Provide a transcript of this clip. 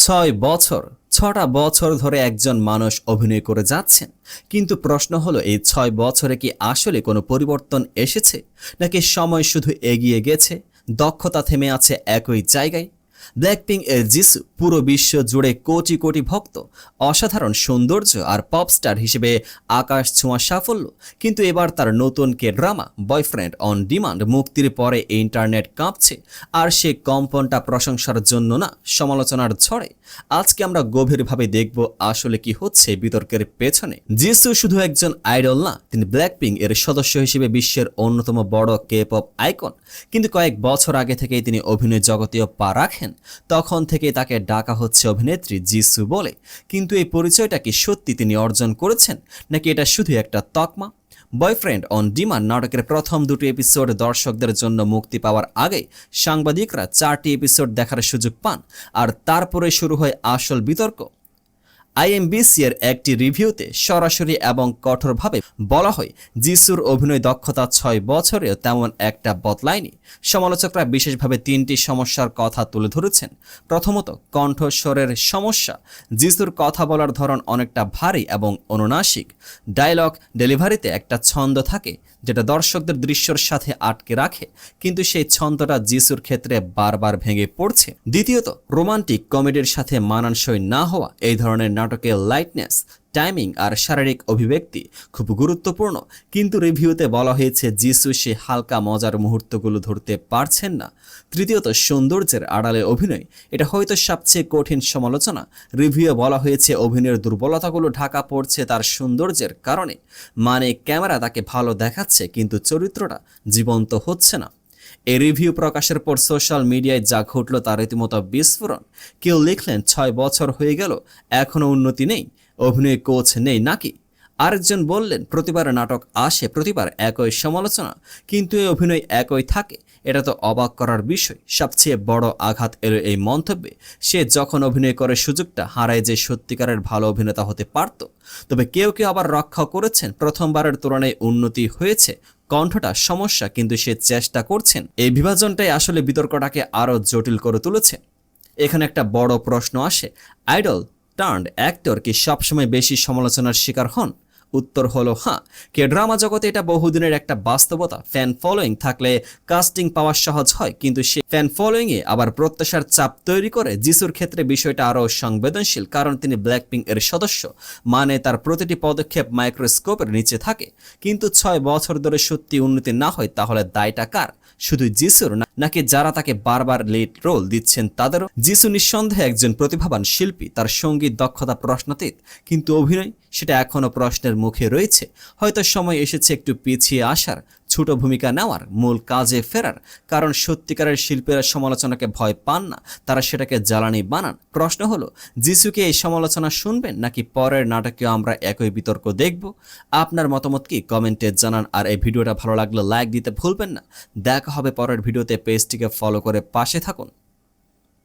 6 বছর 6টা বছর ধরে একজন মানুষ অভিনয় করে যাচ্ছেন, কিন্তু প্রশ্ন হলো এই 6 বছরে কি আসলে কোনো পরিবর্তন এসেছে, নাকি সময় শুধু এগিয়ে গেছে, দক্ষতা থেমে আছে একই জায়গায়। ব্ল্যাকপিঙ্ক এর জিসু পুরো বিশ্ব জুড়ে কোটি কোটি ভক্ত, অসাধারণ সৌন্দর্য আর পপস্টার হিসেবে আকাশ ছোঁয়া সাফল্য। কিন্তু এবার তার নতুন K drama boyfriend on demand মুক্তির পরে ইন্টারনেট কাঁপছে, আর সে কম্পনটা প্রশংসার জন্য না, সমালোচনার ঝড়ে। আজকে আমরা গভীরভাবে দেখব আসলে কি হচ্ছে বিতর্কের পেছনে। জিসু শুধু একজন আইডল না, তিনি ব্ল্যাকপিঙ্ক এর সদস্য হিসেবে বিশ্বের অন্যতম বড় কে পপ আইকন। কিন্তু কয়েক বছর আগে থেকেই তিনি অভিনয় জগতেও পা রাখেন, তখন থেকে তাকে ডাকা হচ্ছে অভিনেত্রী জিসু বলে। কিন্তু এই পরিচয়টা কি সত্যি তিনি অর্জন করেছেন, নাকি এটা শুধু একটা তকমা? বয়ফ্রেন্ড অন ডিমান্ড নাটকের প্রথম দুটি এপিসোড দর্শকদের জন্য মুক্তি পাওয়ার আগে সাংবাদিকরা 4টি এপিসোড দেখার সুযোগ পান, আর তারপরে শুরু হয় আসল বিতর্ক। আইএমবিসি এর একটি রিভিউতে সরাসরি এবং কঠোরভাবে বলা হয় জিসুর অভিনয় দক্ষতা 6 বছরেও তেমন একটা বদলায়নি। সমালোচকরা বিশেষভাবে 3টি সমস্যার কথা তুলে ধরেছেন। প্রথমত, কণ্ঠস্বরের সমস্যা। জিসুর কথা বলার ধরন অনেকটা ভারী এবং অনুনাসিক। ডায়লগ ডেলিভারিতে একটা ছন্দ থাকে যেটা দর্শকদের দৃশ্যের সাথে আটকে রাখে, কিন্তু সেই ছন্দটা জিসুর ক্ষেত্রে বারবার ভেঙে পড়ছে। দ্বিতীয়ত, রোমান্টিক কমেডির সাথে মানানসই না হওয়া। এই ধরনের নাটকে লাইটনেস, টাইমিং আর শারীরিক অভিব্যক্তি খুব গুরুত্বপূর্ণ, কিন্তু রিভিউতে বলা হয়েছে জিসু সে হালকা মজার মুহূর্তগুলো ধরতে পারছেন না। তৃতীয়ত, সৌন্দর্যের আড়ালে অভিনয়। এটা হয়তো সবচেয়ে কঠিন সমালোচনা। রিভিউয়ে বলা হয়েছে অভিনয়ের দুর্বলতাগুলো ঢাকা পড়ছে তার সৌন্দর্যের কারণে। মানে ক্যামেরা তাকে ভালো দেখাচ্ছে, কিন্তু চরিত্রটা জীবন্ত হচ্ছে না। এই রিভিউ প্রকাশের পর সোশ্যাল মিডিয়ায় যা ঘটল তা রীতিমতো বিস্ফোরণ। কেউ লিখলেন 6 বছর হয়ে গেল, এখনও উন্নতি নেই, অভিনয় কোচ নেই নাকি? আরেকজন বললেন প্রতিবার নাটক আসে, প্রতিবার একই সমালোচনা, কিন্তু এই অভিনয় একই থাকে। এটা তো অবাক করার বিষয়। সবচেয়ে বড় আঘাত এলো এই মন্তব্যে। সে যখন অভিনয় করে সুযোগটা হারায় যে সত্যিকারের ভালো অভিনেতা হতে পারত। তবে কেউ কেউ আবার রক্ষা করেছেন, প্রথমবারের তুলনায় উন্নতি হয়েছে, কণ্ঠটা সমস্যা, কিন্তু সে চেষ্টা করছেন। এই বিভাজনটাই আসলে বিতর্কটাকে আরও জটিল করে তুলেছে। এখানে একটা বড় প্রশ্ন আসে, আইডল টার্নড অ্যাক্টর কি সবসময় বেশি সমালোচনার শিকার হন? উত্তর হলো হ্যাঁ। কে ড্রামা জগতে এটা বহুদিনের একটা বাস্তবতা। ফ্যান ফলোয়িং থাকলে কাস্টিং পাওয়া সহজ হয়, কিন্তু সে ফ্যান ফলোয়িংয়ে আবার প্রত্যাশার চাপ তৈরি করে। জিসুর ক্ষেত্রে বিষয়টা আরও সংবেদনশীল, কারণ তিনি ব্ল্যাকপিঙ্ক এর সদস্য, মানে তার প্রতিটি পদক্ষেপ মাইক্রোস্কোপের নিচে থাকে। কিন্তু 6 বছর ধরে সত্যি উন্নতি না হয়, তাহলে দায়টা কার? শুধু জিসুর নাকি যারা তাকে বারবার লিড রোল দিচ্ছেন তাদেরও? জিসু নিঃসন্দেহে একজন প্রতিভাবান শিল্পী, তার সঙ্গীত দক্ষতা প্রশ্নাতীত, কিন্তু অভিনয় সেটা এখনও প্রশ্নের মুখে রয়েছে। হয়তো সময় এসেছে একটু পিছিয়ে আসার, ছোট ভূমিকা নেওয়ার, মূল কাজে ফেরার। কারণ সত্যিকারের শিল্পীরা সমালোচনাকে ভয় পান না, তারা সেটাকে জ্বালানি বানান। প্রশ্ন হলো, জিসুকে এই সমালোচনা শুনবেন, নাকি পরের নাটকেও আমরা একই বিতর্ক দেখব? আপনার মতামত কি কমেন্টে জানান, আর এই ভিডিওটা ভালো লাগলে লাইক দিতে ভুলবেন না। দেখা হবে পরের ভিডিওতে। পেজটিকে ফলো করে পাশে থাকুন।